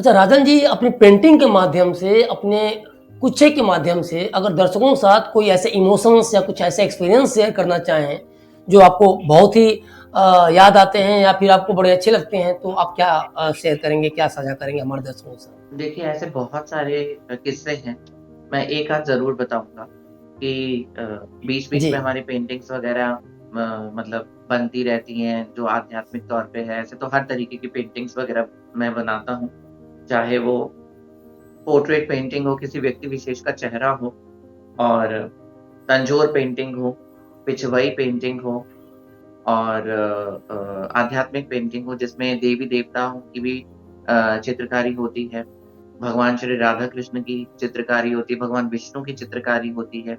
अच्छा राजन जी, अपनी पेंटिंग के माध्यम से, अपने कुछ के माध्यम से अगर दर्शकों के साथ कोई ऐसे इमोशंस या कुछ ऐसे एक्सपीरियंस शेयर करना चाहें, जो आपको बहुत ही याद आते हैं या फिर आपको बड़े अच्छे लगते हैं, तो आप क्या शेयर करेंगे, क्या साझा करेंगे हमारे दर्शकों के साथ? देखिए, ऐसे बहुत सारे किस्से हैं। मैं एक आध ज़रूर बताऊँगा कि बीच-बीच जी, में हमारी पेंटिंग्स वग़ैरह मतलब बनती रहती हैं, जो आध्यात्मिक तौर पे है। ऐसे तो हर तरीके की पेंटिंग्स वग़ैरह मैं बनाता हूँ, चाहे वो पोर्ट्रेट पेंटिंग हो, किसी व्यक्ति विशेष का चेहरा हो और तंजोर पेंटिंग हो, पिछवई पेंटिंग हो और आध्यात्मिक पेंटिंग हो, जिसमें देवी-देवताओं की भी चित्रकारी होती है। भगवान श्री राधा कृष्ण की चित्रकारी होती है, भगवान विष्णु की चित्रकारी होती है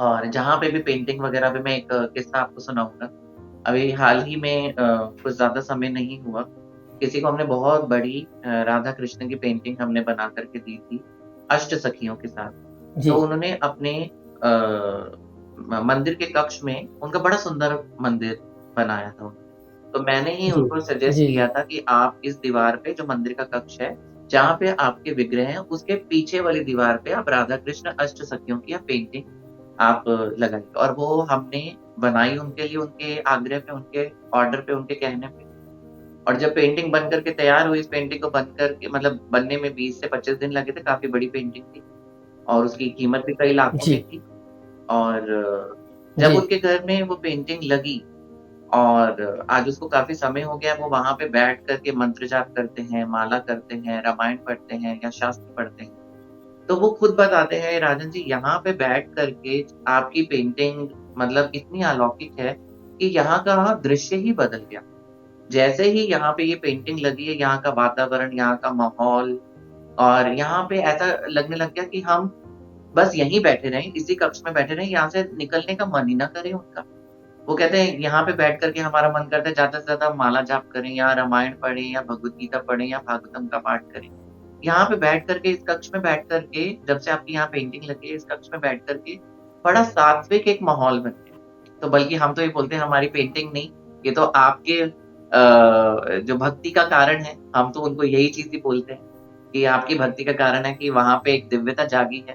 और जहाँ पे भी पेंटिंग वगैरह पे मैं एक किस्सा आपको सुनाऊँगा। अभी हाल ही में कुछ ज़्यादा समय नहीं हुआ, किसी को हमने बहुत बड़ी राधा कृष्ण की पेंटिंग हमने बना कर के दी थी, अष्ट सखियों के साथ। जी, तो उन्होंने अपने मंदिर के कक्ष में उनका बड़ा सुंदर मंदिर बनाया था उन्होंने। तो मैंने ही जी, उनको सजेस्ट जी, किया था कि आप इस दीवार पे जो मंदिर का कक्ष है, जहाँ पे आपके विग्रह हैं, उसके पीछे वाली दीवार पे आप राधा कृष्ण अष्ट सखियों की आप पेंटिंग आप लगाइए और वो हमने बनाई उनके लिए, उनके आग्रह पे, उनके ऑर्डर पे, उनके कहने पे। और जब पेंटिंग बन कर के तैयार हुई, इस पेंटिंग को बन कर के मतलब बनने में 20 से 25 दिन लगे थे, काफ़ी बड़ी पेंटिंग थी और उसकी कीमत भी कई लाखों जी, में थी। और जब जी, उनके घर में वो पेंटिंग लगी और आज उसको काफ़ी समय हो गया, वो वहाँ पे बैठ कर के मंत्र जाप करते हैं, माला करते हैं, रामायण पढ़ते हैं या शास्त्र पढ़ते हैं। तो वो खुद बताते हैं, "राजन जी, यहाँ पे बैठ कर के आपकी पेंटिंग मतलब इतनी अलौकिक है कि यहाँ का दृश्य ही बदल गया। जैसे ही यहाँ पे ये पेंटिंग लगी है, यहाँ का वातावरण, यहाँ का माहौल और यहाँ पे ऐसा लगने लग गया कि हम बस यहीं बैठे रहें, इसी कक्ष में बैठे रहें, यहाँ से निकलने का मन ही ना करे उनका।" वो कहते हैं यहाँ पे बैठ कर के हमारा मन करता है ज़्यादा से ज़्यादा माला जाप करें या रामायण पढ़ें या भगवद गीता पढ़ें या भागवतम का पाठ करें। यहाँ पे बैठ कर के इस कक्ष में बैठ कर के जब से आपकी यहाँ पेंटिंग लगी है इस कक्ष में बैठ कर के बड़ा सात्विक एक माहौल बन गया। तो बल्कि हम तो ये बोलते हैं हमारी पेंटिंग नहीं, ये तो आपके जो भक्ति का कारण है, हम तो उनको यही चीज़ ही बोलते हैं कि आपकी भक्ति का कारण है कि वहाँ पे एक दिव्यता जागी है।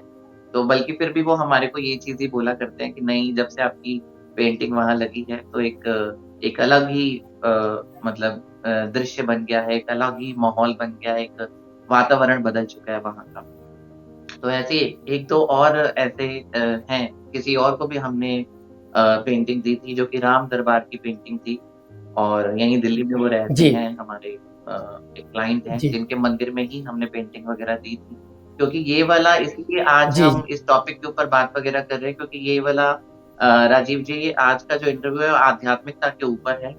तो बल्कि फिर भी वो हमारे को ये चीज़ ही बोला करते हैं कि नहीं जब से आपकी पेंटिंग वहाँ लगी है तो एक अलग ही मतलब दृश्य बन गया है, एक अलग ही माहौल बन गया है, एक वातावरण बदल चुका है वहाँ का। तो ऐसे 1-2 और ऐसे हैं, किसी और को भी हमने पेंटिंग दी थी जो कि राम दरबार की पेंटिंग थी और यहीं दिल्ली में वो रहते जी, हैं हमारे एक क्लाइंट हैं जी, जिनके मंदिर में ही हमने पेंटिंग वगैरह दी थी। क्योंकि ये वाला इसलिए आज जी, हम इस टॉपिक के ऊपर बात वगैरह कर रहे हैं क्योंकि ये वाला राजीव जी ये आज का जो इंटरव्यू है वो आध्यात्मिकता के ऊपर है।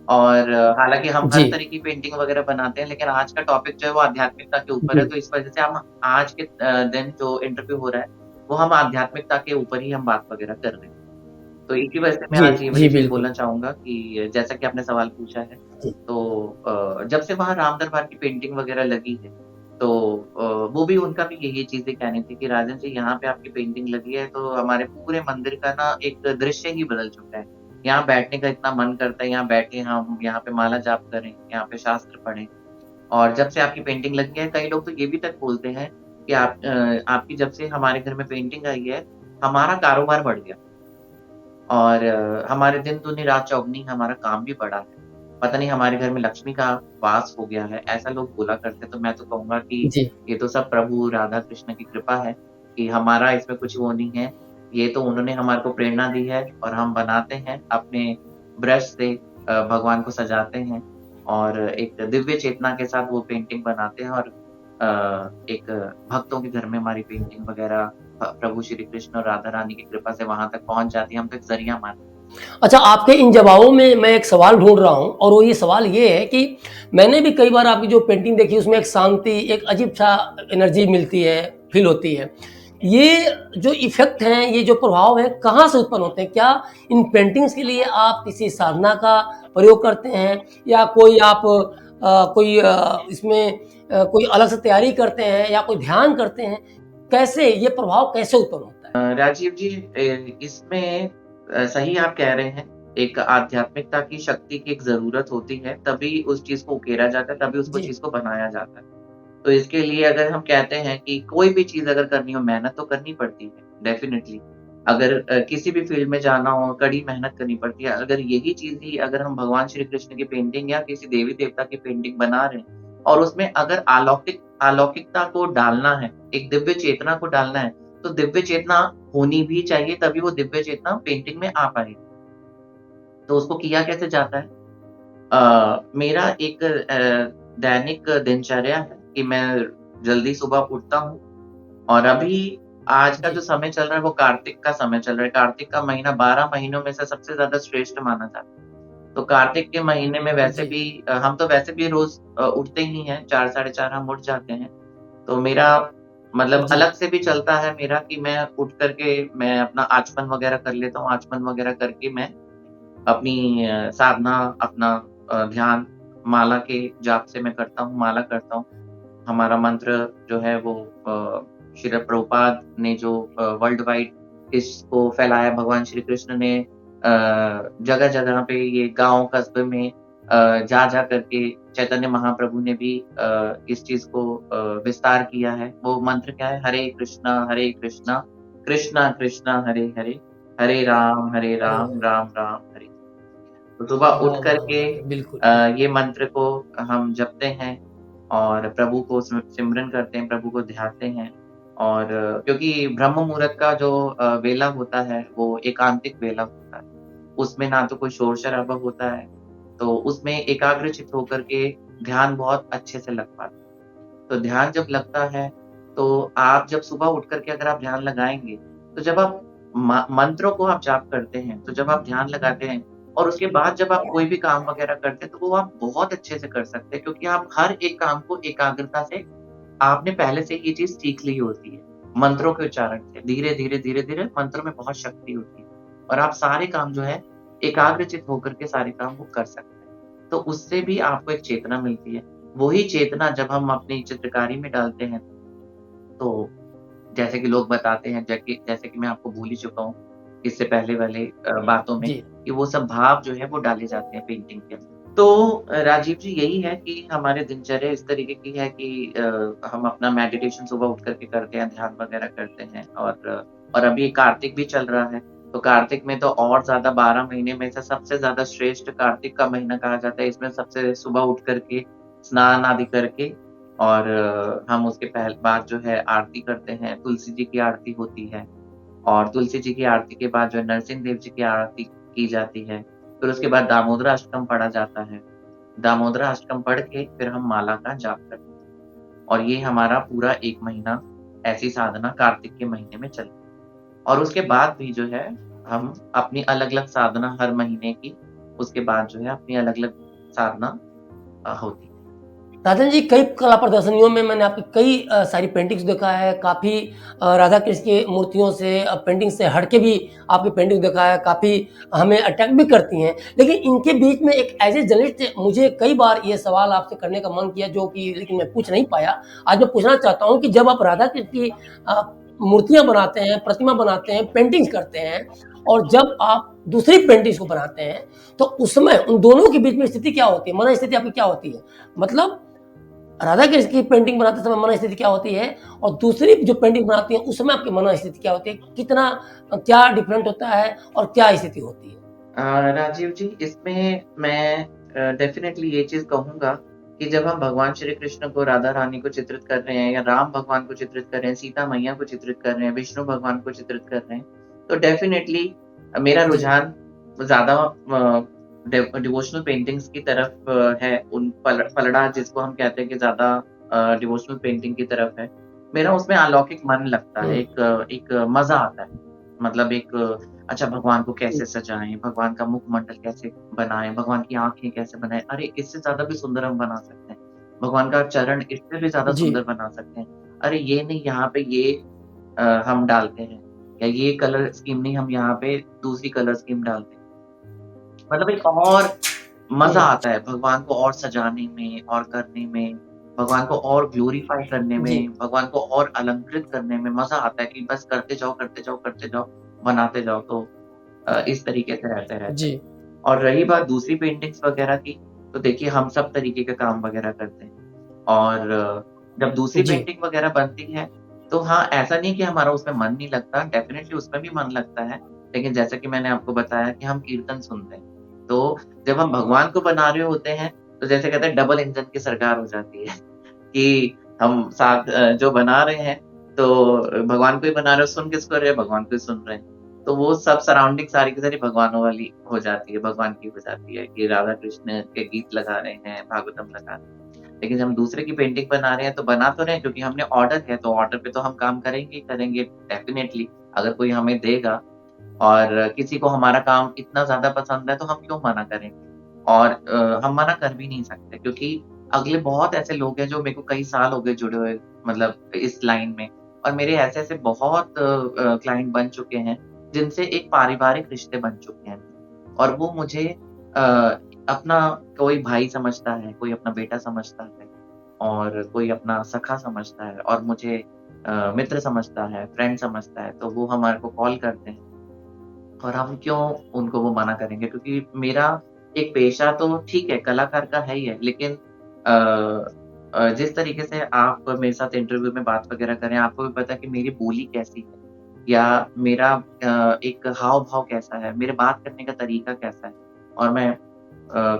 और हालाँकि हम जी, हर तरह की पेंटिंग वगैरह बनाते हैं, लेकिन आज का टॉपिक जो है वो आध्यात्मिकता के ऊपर है, जी, तो इस वजह से हम आज के दिन जो इंटरव्यू हो रहा है, वो हम आध्यात्मिकता के ऊपर ही हम बात वगैरह कर रहे हैं। तो इसी वजह से मैं जी, आज ये जी, वाली चीज़ बिल्कुल। बोलना चाहूँगा कि जैसा कि आपने सवाल पूछा है, जी, तो जब से वहाँ राम दरबार की पेंटिंग वगैरह लगी है, तो वो भी उनका भी यही चीज़ें कहनी थी कि राजन जी यहाँ पे आपकी पेंटिंग लगी है, तो हमारे पूरे मंदिर का ना एक दृश्य ही बदल चुका है। यहाँ बैठने का इतना मन करता है, यहाँ बैठे हम, यहाँ पे माला जाप करें, यहाँ पे शास्त्र पढ़ें और जब से आपकी पेंटिंग लगी है, कई लोग तो ये भी तक बोलते हैं कि आपकी जब से हमारे घर में पेंटिंग आई है, हमारा कारोबार बढ़ गया। और हमारे दिन दूनी रात चौगनी हमारा काम भी बढ़ा है। पता नहीं हमारे घर में लक्ष्मी का वास हो गया है, ऐसा लोग बोला करते हैं। तो मैं तो कहूँगा कि जी, ये तो सब प्रभु राधा कृष्ण की कृपा है कि हमारा इसमें कुछ वो नहीं है। ये तो उन्होंने हमारे को प्रेरणा दी है और हम बनाते हैं अपने ब्रश से भगवान को सजाते हैं और एक दिव्य चेतना के साथ वो पेंटिंग बनाते हैं और एक भक्तों के घर में हमारी पेंटिंग वग़ैरह प्रभु श्री कृष्ण और राधा रानी की कृपा से वहाँ तक पहुँच जाती है, हम तो एक ज़रिया मानते हैं। अच्छा, आपके इन जवाबों में मैं एक सवाल ढूँढ रहा हूँ और वो ये सवाल ये है कि मैंने भी कई बार आपकी जो पेंटिंग देखी उसमें एक शांति, एक अजीब-सा एनर्जी मिलती है, फ़ील होती है। ये जो इफ़ेक्ट हैं, ये जो प्रभाव है, कहाँ से उत्पन्न होते हैं? क्या इन पेंटिंग्स के लिए आप किसी साधना का प्रयोग करते हैं या कोई आप इसमें कोई अलग से तैयारी करते हैं या कोई ध्यान करते हैं? कैसे ये प्रभाव कैसे उत्पन्न होता है? राजीव जी इसमें सही आप कह रहे हैं। एक आध्यात्मिकता की शक्ति की एक ज़रूरत होती है, तभी उस चीज़ को उकेरा जाता है, तभी उसको जी, चीज़ को बनाया जाता है। तो इसके लिए अगर हम कहते हैं कि कोई भी चीज़ अगर करनी हो, मेहनत तो करनी पड़ती है, डेफ़िनिटली। अगर किसी भी फ़ील्ड में जाना हो, कड़ी मेहनत करनी पड़ती है। अगर यही चीज़ ही अगर हम भगवान श्री कृष्ण की पेंटिंग या किसी देवी-देवता की पेंटिंग बना रहे हैं और उसमें अगर अलौकिकता को डालना है, एक दिव्य चेतना को डालना है, तो दिव्य चेतना होनी भी चाहिए, तभी वो दिव्य चेतना पेंटिंग में आ पाएगी। तो उसको किया कैसे जाता है? मेरा एक दैनिक दिनचर्या है कि मैं जल्दी सुबह उठता हूँ और अभी आज का जी, जो समय चल रहा है वो कार्तिक का समय चल रहा है। कार्तिक का महीना 12 महीनों में से सबसे ज़्यादा श्रेष्ठ माना जाता है। तो कार्तिक के महीने में वैसे जी, भी हम तो वैसे भी रोज़ उठते ही हैं, 4 साढ़े 4 हम उठ जाते हैं। तो मेरा मतलब जी, अलग से भी चलता है मेरा कि मैं उठ कर के मैं अपना आचमन वग़ैरह कर लेता हूँ। आचमन वग़ैरह करके मैं अपनी साधना, अपना ध्यान माला के जाप से मैं करता हूँ, माला करता हूँ। हमारा मंत्र जो है वो श्रील प्रभुपाद ने जो वर्ल्ड वाइड इसको फैलाया, भगवान श्री कृष्ण ने जगह-जगह पे ये गाँव, कस्बे में जा-जा करके चैतन्य महाप्रभु ने भी इस चीज़ को विस्तार किया है। वो मंत्र क्या है? हरे कृष्णा, कृष्णा कृष्णा हरे हरे, हरे अरे राम, वाह! राम राम हरे तो सुबह उठ वाह, कर वाह, के वाह! बिल्कुल, बिल्कुल। ये मंत्र को हम जपते हैं और प्रभु को सिमरन करते हैं, प्रभु को ध्याते हैं और क्योंकि ब्रह्म मुहूर्त का जो वेला होता है, वो एकांतिक वेला होता है। उसमें ना तो कोई शोर-शराबा होता है, तो उसमें एकाग्रचित्त होकर के ध्यान बहुत अच्छे से लग पाता है। तो ध्यान जब लगता है, तो आप जब सुबह उठ कर के अगर आप ध्यान लगाएँगे, तो जब आप मंत्रों को आप जाप करते हैं, तो जब आप ध्यान लगाते हैं और उसके बाद जब आप कोई भी काम वगैरह करते हैं, तो वो आप बहुत अच्छे से कर सकते हैं क्योंकि आप हर एक काम को एकाग्रता से आपने पहले से ये चीज़ सीख ली होती है, मंत्रों के उच्चारण से। धीरे-धीरे, धीरे-धीरे मंत्रों में बहुत शक्ति होती है और आप सारे काम जो है एकाग्रचित्त होकर के सारे काम वो कर सकते हैं। तो उससे भी आपको एक चेतना मिलती है। वही चेतना जब हम अपनी चित्रकारी में डालते हैं, तो जैसे कि लोग बताते हैं जैसे कि मैं आपको बोल ही चुका हूँ, इससे पहले वाले बातों में जी, कि वो सब भाव जो है वो डाले जाते हैं पेंटिंग के अंदर। तो राजीव जी यही है कि हमारे दिनचर्या इस तरीके की है कि हम अपना मेडिटेशन सुबह उठ कर के करते हैं, ध्यान वगैरह करते हैं और अभी कार्तिक भी चल रहा है, तो कार्तिक में तो और ज़्यादा 12 महीने में से सबसे ज़्यादा श्रेष्ठ कार्तिक का महीना कहा जाता है। इसमें सबसे सुबह उठ कर के स्नान आदि करके और हम उसके बाद जो है आरती करते हैं, तुलसी जी की आरती होती है और तुलसी जी की आरती के बाद जो है नरसिंह देव जी की आरती की जाती है। फिर उसके बाद दामोदर अष्टकम पढ़ा जाता है। दामोदर अष्टकम पढ़ के फिर हम माला का जाप करते हैं और ये हमारा पूरा 1 महीना ऐसी साधना कार्तिक के महीने में चलती है और उसके बाद भी जो है हम अपनी अलग-अलग साधना हर महीने की, उसके बाद जो है अपनी अलग-अलग साधना होती है। राजन जी, कई कला प्रदर्शनियों में मैंने आपकी कई सारी पेंटिंग्स देखा है, काफ़ी राधा कृष्ण की मूर्तियों से पेंटिंग से हट के भी आपकी पेंटिंग देखा है, काफ़ी हमें अट्रैक्ट भी करती हैं। लेकिन इनके बीच में एक एज़ ए जर्नलिस्ट मुझे कई बार ये सवाल आपसे करने का मन किया जो कि लेकिन मैं पूछ नहीं पाया। आज मैं पूछना चाहता हूँ कि जब आप राधा कृष्ण की मूर्तियाँ बनाते हैं, प्रतिमा बनाते हैं, पेंटिंग्स करते हैं और जब आप दूसरी पेंटिंग्स को बनाते हैं, तो उसमें उन दोनों के बीच में स्थिति क्या होती है? मन स्थिति आपकी क्या होती है? मतलब राधा कृष्ण की पेंटिंग बनाते समय मन स्थिति क्या होती है और दूसरी जो पेंटिंग बनाती है उसमें आपकी मन स्थिति क्या होती है? कितना क्या डिफरेंट होता है और क्या स्थिति होती है? राजीव जी, इसमें मैं डेफ़िनेटली ये चीज़ कहूँगा कि जब हम भगवान श्री कृष्ण को, राधा रानी को चित्रित कर रहे हैं या राम भगवान को चित्रित कर रहे हैं, सीता मैया को चित्रित कर रहे हैं, विष्णु भगवान को चित्रित कर रहे हैं, तो डेफ़िनेटली मेरा जी, रुझान ज़्यादा डिवोशनल पेंटिंग्स की तरफ है। उन पलड़ा जिसको हम कहते हैं कि ज़्यादा डिवोशनल पेंटिंग की तरफ है। मेरा उसमें अलौकिक मन लगता है, हुँ, एक मज़ा आता है। मतलब एक अच्छा भगवान को हुँ, कैसे सजाएँ, भगवान का मुखमंडल कैसे बनाएँ, भगवान की आँखें कैसे बनाएँ, अरे! इससे ज़्यादा भी सुंदर हम बना सकते हैं। भगवान का चरण इससे भी ज़्यादा जी, सुंदर बना सकते हैं। अरे! ये नहीं यहाँ पे ये हम डालते हैं या ये कलर स्कीम नहीं हम यहाँ पे दूसरी कलर स्कीम डालते हैं। मतलब एक और हुँ, मज़ा आता है भगवान को और सजाने में और करने में, भगवान को और ग्लोरीफाई करने जी, में, भगवान को और अलंकृत करने में मज़ा आता है कि बस करते जाओ, करते जाओ, करते जाओ, बनाते जाओ। तो इस तरीके से रहता है। जी। और रही बात दूसरी पेंटिंग्स वगैरह की, तो देखिए हम सब तरीके के काम वगैरह करते हैं। और जब दूसरी जी, पेंटिंग वगैरह बनती है, तो हाँ, ऐसा नहीं कि हमारा उसमें मन नहीं लगता, डेफ़िनेटली उसमें भी मन लगता है। लेकिन जैसा कि मैंने आपको बताया कि हम कीर्तन सुनते हैं, तो जब हम भगवान को बना रहे होते हैं, तो जैसे कहते हैं डबल इंजन की सरकार हो जाती है कि हम साथ जो बना रहे हैं, तो भगवान को ही बना रहे हो, सुन किसको रहे हैं? भगवान को ही सुन रहे हैं। तो वो सब सराउंडिंग सारी की सारी भगवानों वाली हो जाती है, भगवान की हो जाती है कि राधा कृष्ण के गीत लगा रहे हैं, भागवतम लगा रहे हैं। लेकिन जब हम दूसरे की पेंटिंग बना रहे हैं, तो बना तो रहे हैं क्योंकि हमने ऑर्डर है, तो ऑर्डर पे तो हम काम करेंगे ही करेंगे डेफ़िनेटली। अगर कोई हमें देगा और किसी को हमारा काम इतना ज़्यादा पसंद है, तो हम क्यों मना करेंगे? और हम मना कर भी नहीं सकते क्योंकि अगले बहुत ऐसे लोग हैं जो मेरे को कई साल हो गए जुड़े हुए मतलब इस लाइन में और मेरे ऐसे-ऐसे बहुत क्लाइंट बन चुके हैं, जिनसे एक पारिवारिक रिश्ते बन चुके हैं। और वो मुझे अपना कोई भाई समझता है, कोई अपना बेटा समझता है और कोई अपना सखा समझता है और मुझे मित्र समझता है, फ्रेंड समझता है, तो वो हमारे को कॉल करते हैं। और हम क्यों उनको वो मना करेंगे क्योंकि मेरा एक पेशा तो ठीक है, कलाकार का है ही है, लेकिन जिस तरीके से आप मेरे साथ इंटरव्यू में बात वगैरह करें, आपको भी पता है कि मेरी बोली कैसी है या मेरा एक हाव-भाव कैसा है, मेरे बात करने का तरीका कैसा है और मैं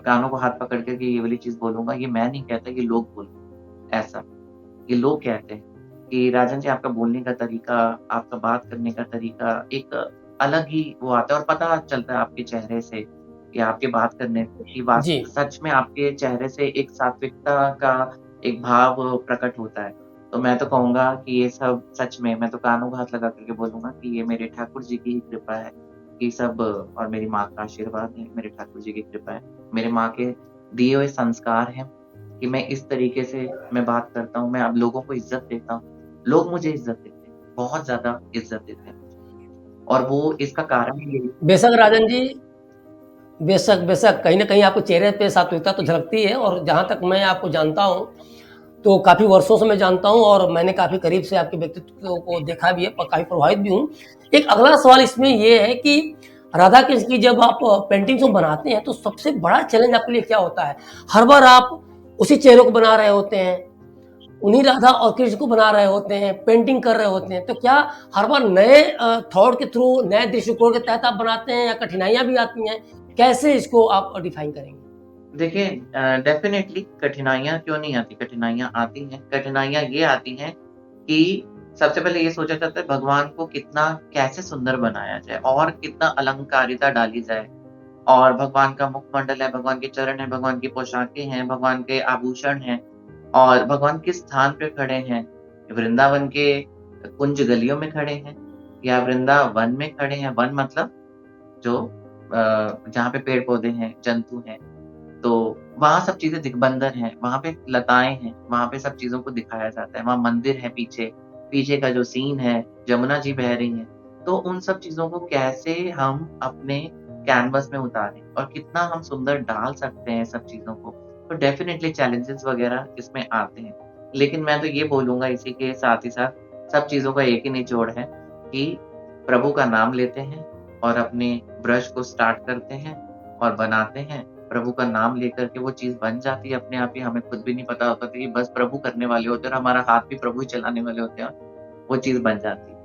कानों को हाथ पकड़ कर के ये वाली चीज़ बोलूँगा, ये मैं नहीं कहता, ये लोग बोलते हैं, ऐसा। ये लोग कहते हैं कि राजन जी आपका बोलने का तरीका, आपका बात करने का तरीका एक अलग ही वो आता है और पता चलता है आपके चेहरे से या आपके बात करने से कि जी। सच में आपके चेहरे से एक सात्विकता का एक भाव प्रकट होता है। तो मैं तो कहूँगा कि ये सब सच में मैं तो कानों को हाथ लगा कर के बोलूँगा कि ये मेरे ठाकुर जी की ही कृपा है। ये सब और मेरी माँ का आशीर्वाद है, मेरे ठाकुर जी की कृपा है। मेरे माँ के दिए हुए संस्कार हैं कि मैं इस तरीके से मैं बात करता हूँ, मैं अब लोगों को इज़्ज़त देता हूँ। लोग मुझे इज़्ज़त देते हैं, बहुत ज़्यादा इज़्ज़त देते हैं और वो इसका कारण ही यही बेशक राजन जी, बेशक, बेशक कहीं न कहीं आपके चेहरे पे सात्विकता तो झलकती है और जहाँ तक मैं आपको जानता हूँ, तो काफ़ी वर्षों से मैं जानता हूँ और मैंने काफ़ी करीब से आपके व्यक्तित्व को देखा भी है और काफ़ी प्रभावित भी हूँ। एक अगला सवाल इसमें ये है कि राधा कृष्ण की जब आप पेंटिंग्स को बनाते हैं, तो सबसे बड़ा चैलेंज आपके लिए क्या होता है? हर बार आप उसी चेहरे को बना रहे होते हैं, उन्हीं राधा और कृष्ण को बना रहे होते हैं, पेंटिंग कर रहे होते हैं, तो क्या हर बार नए थॉट के थ्रू, नए दृष्टिकोण के तहत आप बनाते हैं या कठिनाइयाँ भी आती हैं? कैसे इसको आप डिफाइन करेंगे? देखिए डेफ़िनेटली कठिनाइयाँ क्यों नहीं आती? कठिनाइयाँ आती हैं। कठिनाइयाँ ये आती हैं कि सबसे पहले ये सोचा जाता है भगवान को कितना कैसे सुंदर बनाया जाए और कितना अलंकारिता डाली जाए और भगवान का मुखमंडल है, भगवान के चरण हैं, भगवान की पोशाकें हैं, भगवान के आभूषण हैं और भगवान किस स्थान पे खड़े हैं। वृंदावन के कुंज गलियों में खड़े हैं या वृंदावन में खड़े हैं। वन मतलब जो जहाँ पे पेड़-पौधे हैं, जंतु हैं। तो वहाँ सब चीज़ें दिग्बंधन हैं, वहाँ पे लताएँ हैं, वहाँ पे सब चीज़ों को दिखाया जाता है। वहाँ मंदिर है पीछे, पीछे का जो सीन है, जमुना जी बह रही हैं। तो उन सब चीज़ों को कैसे हम अपने कैनवस में उतारें और कितना हम सुंदर डाल सकते हैं सब चीज़ों को। तो डेफ़िनेटली चैलेंजेज़ वग़ैरह इसमें आते हैं। लेकिन मैं तो ये बोलूँगा इसी के साथ ही साथ सब चीज़ों का एक ही निचोड़ है कि प्रभु का नाम लेते हैं और अपने ब्रश को स्टार्ट करते हैं और बनाते हैं। प्रभु का नाम लेकर के वो चीज़ बन जाती है अपने आप ही, हमें खुद भी नहीं पता होता था कि बस प्रभु करने वाले होते हैं और हमारा हाथ भी प्रभु ही चलाने वाले होते हैं, वो चीज़ बन जाती है।